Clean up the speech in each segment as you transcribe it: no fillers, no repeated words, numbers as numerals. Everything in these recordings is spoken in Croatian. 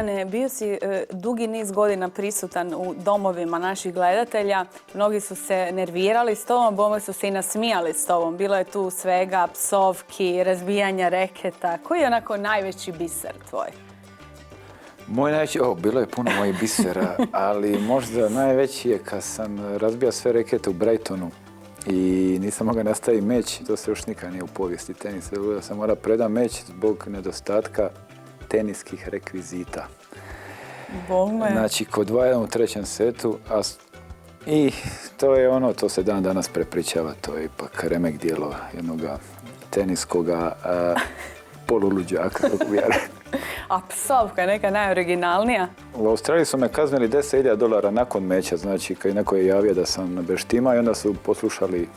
Dejane, bio si dugi niz godina prisutan u domovima naših gledatelja. Mnogi su se nervirali s tobom, bome su se i nasmijali s tobom. Bilo je tu svega psovki, razbijanja reketa. Koji je onako najveći biser tvoj? Moj najveći, bilo je puno mojih bisera, ali možda najveći je kad sam razbio sve rekete u Brightonu i nisam mogao nastaviti meč. To se još nikad nije u povijesti tenisa. Da sam morao predati meč zbog nedostatka teniskih rekvizita. Bome. Znači, kod 2-1 u trećem setu, i to je ono, to se dan danas prepričava, to je ipak remek dijelo jednog teniskoga poluluđaka, kako bi ja rekao. A psovka je neka najoriginalnija? U Australiji su me kaznili $10.000 nakon meča, znači kad neko je javio da sam na beštima i onda su poslušali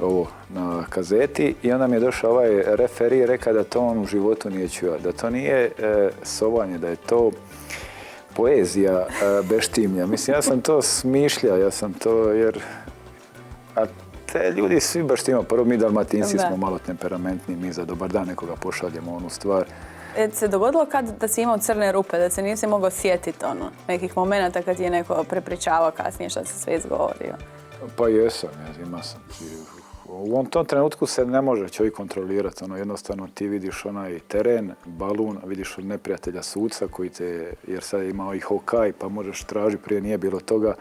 ovo na kazeti i onda mi je došao ovaj referi i rekao da to on u životu nije čuo, da to nije sovanje, da je to poezija beštimlja. Mislim, ja sam to smišljao, a te ljudi svi beštima, prvo mi Dalmatinci smo malo temperamentni, mi za dobar dan nekoga pošaljemo onu stvar. Se dogodilo da si imao crne rupe, da se nisi mogao sjetiti nekih momenata kad je neko prepričavao kasnije što se sve izgovorio? Pa jesam, imao sam. U tom trenutku se ne može čovjek kontrolirati, jednostavno ti vidiš onaj teren, balun, vidiš od neprijatelja suca koji jer sad je imao i hokaj pa možeš tražiti, prije nije bilo toga.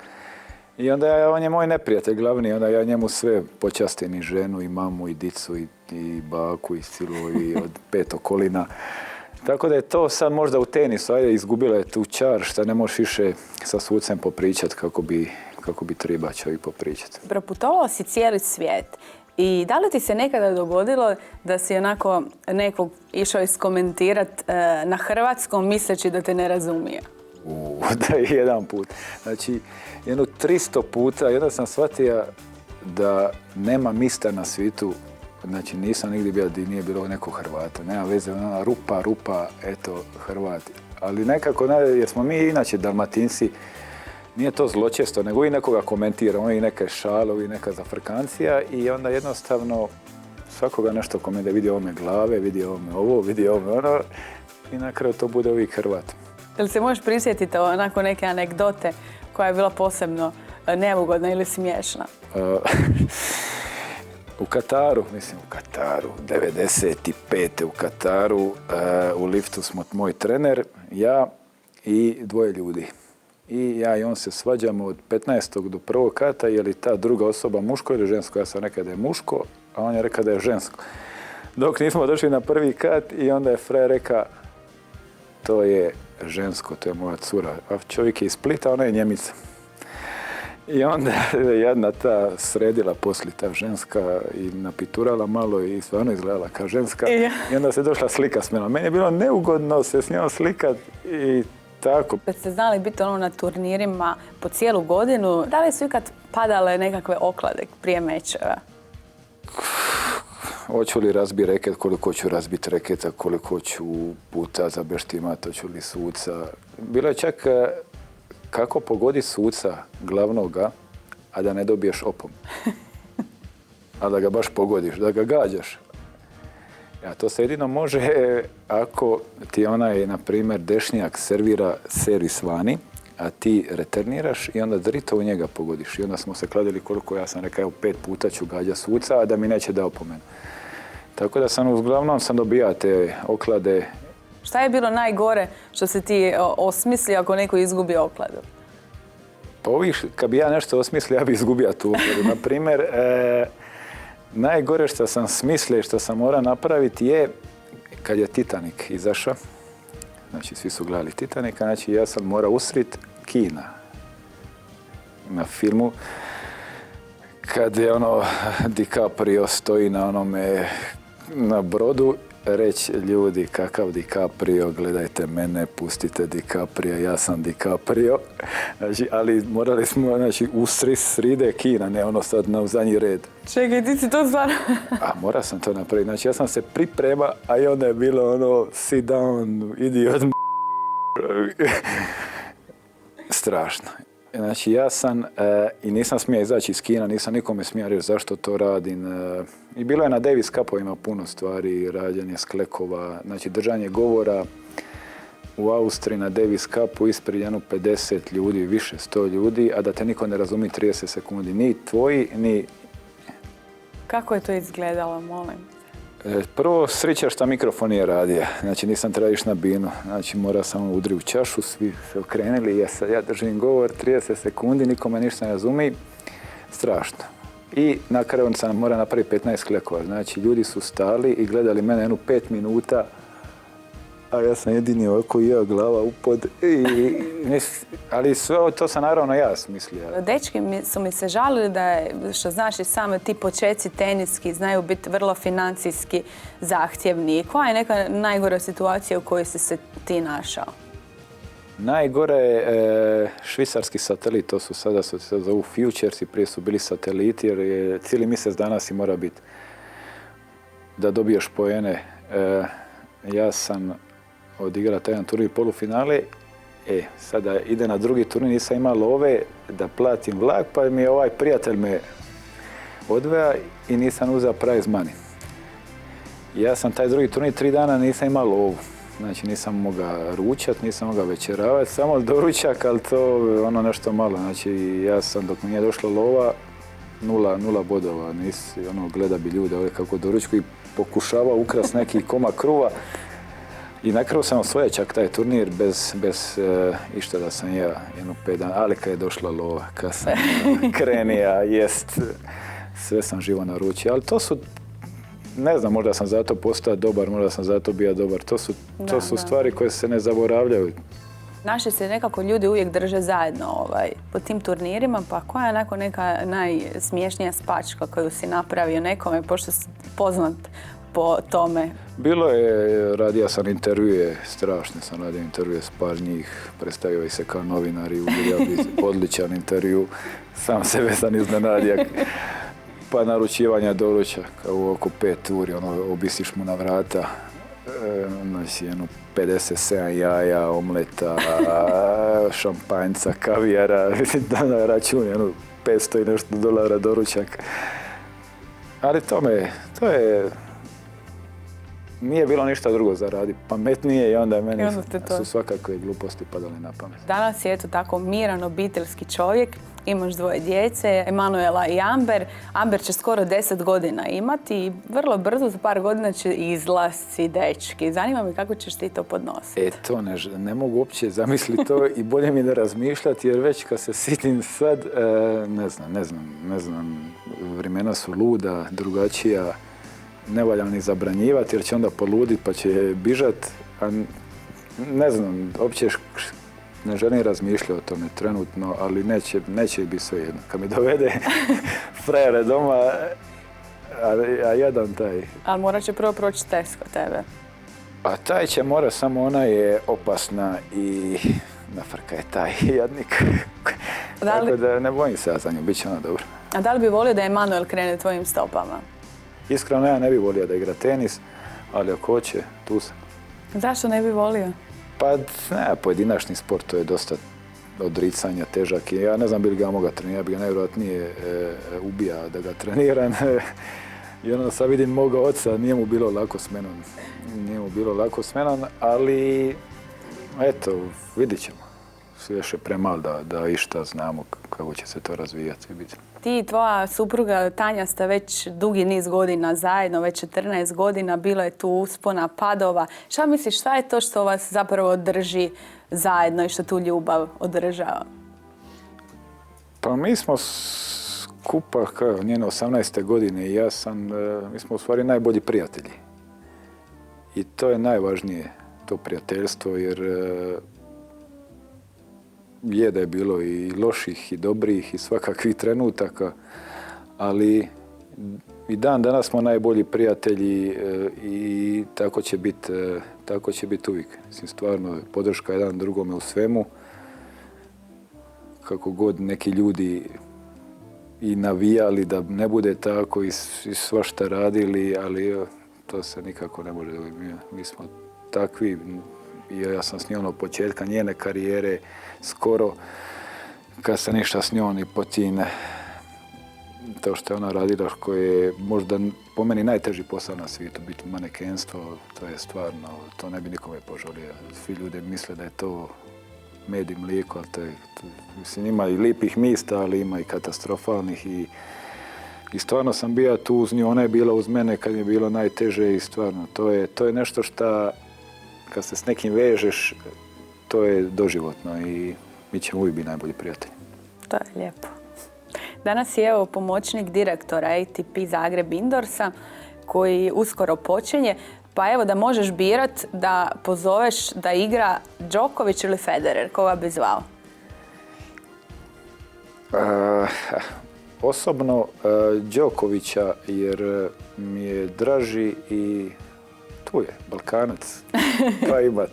I onda on je moj neprijatelj glavni, onda ja njemu sve počastim i ženu, i mamu, i dicu, i baku, i silu, i od 5 okolina. Tako da je to sad možda u tenisu, izgubila je tu čar šta ne možeš više sa sucem popričati kako bi treba čovjek popričati. Proputovao si cijeli svijet i da li ti se nekada dogodilo da si onako nekog išao iskomentirati na hrvatskom misleći da te ne razumije? Da je jedan put. Znači, 300 puta, jedan sam shvatio da nema mista na svijetu. Znači, nisam nigdje bio gdje nije bilo nekog Hrvata. Nema veze, rupa, eto, Hrvati. Ali nekako, jer smo mi inače Dalmatinci, nije to zločesto, nego i nekoga komentira, i neke šale, i neka zafrkancija i onda jednostavno svakoga nešto komentira, vidi ovome glave, vidi ovome ovo, vidi ovome ono i na kraju to bude uvijek Hrvat. Jel se možeš prisjetiti onako neke anegdote koja je bila posebno neugodna ili smiješna? U Kataru, 95. u Kataru, u liftu smo moj trener, ja i 2 ljudi. I ja i on se svađamo od 15. do 1. kata, je li ta druga osoba muško ili žensko. Ja sam rekao da je muško, a on je rekao da je žensko. Dok nismo došli na 1. kat i onda je frajer rekao to je žensko, to je moja cura. A čovjek je iz Splita, ona je Njemica. I onda je jedna ta sredila poslije ta ženska i napiturala malo i stvarno izgledala kao ženska. I onda se došla slika s menom. Meni je bilo neugodno se s njom slikat i tako. Kad ste znali biti na turnirima po cijelu godinu, da li su ikad padale nekakve oklade prije mečeva? Hoću li razbiti reket, koliko ću razbiti reketa, koliko ću puta zabeštimati, hoću li suca. Bilo je čak kako pogodi suca glavnoga, a da ne dobiješ opom. A da ga baš pogodiš, da ga gađaš. A to se jedino može ako ti na primjer, dešnjak servira servis vani, a ti returniraš i onda drito u njega pogodiš. I onda smo se kladili koliko ja sam rekao, 5 puta ću gađa suca, a da mi neće da opomenu. Tako da uglavnom sam dobijao te oklade. Šta je bilo najgore što se ti osmislio ako neko izgubi okladu? Pa kad bi ja nešto osmislio, ja bi izgubio tu okladu. Na primjer, najgore što sam smislio i što sam morao napraviti je kad je Titanic izašao. Znači, svi su gledali Titanica, znači ja sam morao usrit kina na filmu. Kad je DiCaprio stoji na brodu, reći ljudi kakav DiCaprio, gledajte mene, pustite DiCaprio, ja sam DiCaprio. Znači, ali morali smo sride kina, ne sad na zadnji red. Čekaj, ti si to stvarno... A mora sam to napraviti. Znači, ja sam se priprema, a i onda je bilo sit down, idiot. Strašno. Znači, ja sam i nisam smio izaći iz kina, nisam nikome smio reći zašto to radim. I bilo je na Davis Cupovima puno stvari, rađanje sklekova, znači držanje govora. u Austriji na Davis Cupu ispred jedno 50 ljudi, više 100 ljudi, a da te niko ne razumije 30 sekundi. Ni tvoji, ni... Kako je to izgledalo, molim? Prvo, sreća što mikrofon nije radio. Znači, nisam trebao ići na binu. Znači, mora samo udri u čašu, svi se okrenuli. Ja držim govor 30 sekundi, niko me ništa ne razumije. Strašno. I na kraju sam mora napraviti 15 klekova. Znači, ljudi su stali i gledali mene jedno 5 minuta, a ja sam jedini ovako i ja glava upod. Ali sve to sam naravno ja smislio. Dečki su mi se žalili da je, što znaš i same, ti početci teniski znaju biti vrlo financijski zahtjevni. Koja je neka najgora situacija u kojoj si se ti našao? Najgore je švicarski satelit, to su sada se zovu futures i prije su bili sateliti jer je cijeli mjesec dana si mora biti da dobiješ poene. Ja sam odigrao taj jedan turnir polufinale, sada ide na drugi turnir, nisam imao love da platim vlak, pa mi je ovaj prijatelj me odveo i nisam uzeo prize money. Ja sam taj drugi turnir 3 dana nisam imao lovu. Znači nisam mogao ručat, nisam mogao večeravati, samo doručak, ali to ono nešto malo. Znači ja sam, dok mi nije došla lova, nula bodova. Gleda bi ljude ovdje kako doručku i pokušava ukras neki komad kruva. I na kraju sam osvojio čak taj turnir bez išta da sam ja jedno 5 dana, ali kad je došla lova, kad sam krenija jest, sve sam živo naručio. Ali to su, ne znam, možda sam zato postao dobar, možda sam zato bio dobar. To su stvari koje se ne zaboravljaju. Naši se nekako ljudi uvijek drže zajedno po tim turnirima, pa koja je neka najsmiješnija spačka koju si napravio nekome, pošto si poznat po tome? Bilo je, radio sam intervjue, strašno sam radio intervjue s par njih, predstavio ih se kao novinari, odličan intervju, sam sebe sam iznenadio. Pa naručivanja doručaka u oko 5 uri, obisiš mu na vrata, znači jedno 57 jaja, omleta, šampanjca, kavijara, na račun jedno 500 i nešto dolara doručak. Ali to je, nije bilo ništa drugo za raditi. Pametnije i onda meni su svakakve gluposti padale na pamet. Danas je tako miran obiteljski čovjek, imaš 2 djece, Emanuela i Amber. Amber će skoro 10 godina imati i vrlo brzo, za par godina će izlasci dečki. Zanima me kako ćeš ti to podnositi. To ne mogu uopće zamisliti to i bolje mi da razmišljati jer već kad se sitim sad, ne znam, vremena su luda, drugačija. Ne valja ni zabranjivati jer će onda poluditi pa će bižat. Ne znam, uopće ne želim razmišljati o tome trenutno, ali neće biti sve jedno. Kad mi dovede frajere doma, a jedan taj... Ali morat će prvo proći test kod tebe. A taj će mora, samo ona je opasna i nafrka je taj jadnik. Tako da ne bojim se ja za nju, bit će ona dobro. A da li bi volio da Emanuel krene tvojim stopama? Iskreno, ja ne bih volio da igra tenis, ali ako hoće, tu sam. Zašto ne bi volio? Pa, pojedinačni sport, to je dosta odricanja, težak. Ja ne znam bi li ga mogao trenirati, ja bi ga najvjerojatnije ubija da ga treniram. I onda sad vidim moga oca, nije mu bilo lako s menom. Ali, eto, vidit ćemo. Još je premal da išta znamo kako će se to razvijati. Ti i tvoja supruga Tanja ste već dugi niz godina zajedno, već 14 godina, bilo je tu uspona, padova. Šta misliš, šta je to što vas zapravo drži zajedno i što tu ljubav održava? Pa mi smo skupa njene 18. godine i mi smo u stvari najbolji prijatelji. I to je najvažnije, to prijateljstvo, jer je da je bilo i loših i dobrih i svakakvih trenutaka, ali i dan danas smo najbolji prijatelji i tako će biti uvijek. Mislim, stvarno podrška jedan drugome u svemu. Kako god neki ljudi i navijali da ne bude tako i svašta radili, ali to se nikako ne može. Mi smo takvi. Ja sam s njom od početka njene karijere skoro, kad se ništa s njom i potine. to što je ona radila, koje je možda po meni najteži posao na svijetu, biti manekenstvo, to je stvarno, to ne bi nikome poželio. Svi ljudi misle da je to med i mlijeko, ali mislim, ima i lijepih mjesta, ali ima i katastrofalnih i stvarno sam bio tu uz nju, ona je bila uz mene kad mi je bilo najteže i stvarno, to je nešto što kad se s nekim vežeš, to je doživotno i mi ćemo uvijek biti najbolji prijatelji. To je lijepo. Danas je pomoćnik direktora ATP Zagreb Indorsa koji uskoro počinje. Pa evo da možeš birat da pozoveš da igra Djokovic ili Federer, koga bi zvao? Osobno Djokovića jer mi je draži i tu je, Balkanac. Pa ima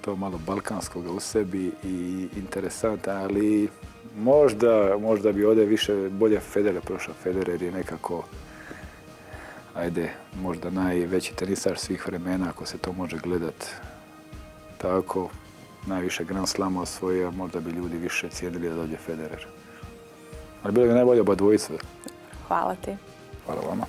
to malo balkanskoga u sebi i interesantan, ali možda bi ovdje bolje Federer prošao. Federer je nekako, možda najveći tenisač svih vremena, ako se to može gledat tako. Najviše Grand Slama osvojio, možda bi ljudi više cijenili da dođe Federer. Ali bilo bi najbolje oba dvojica. Hvala ti. Hvala vama.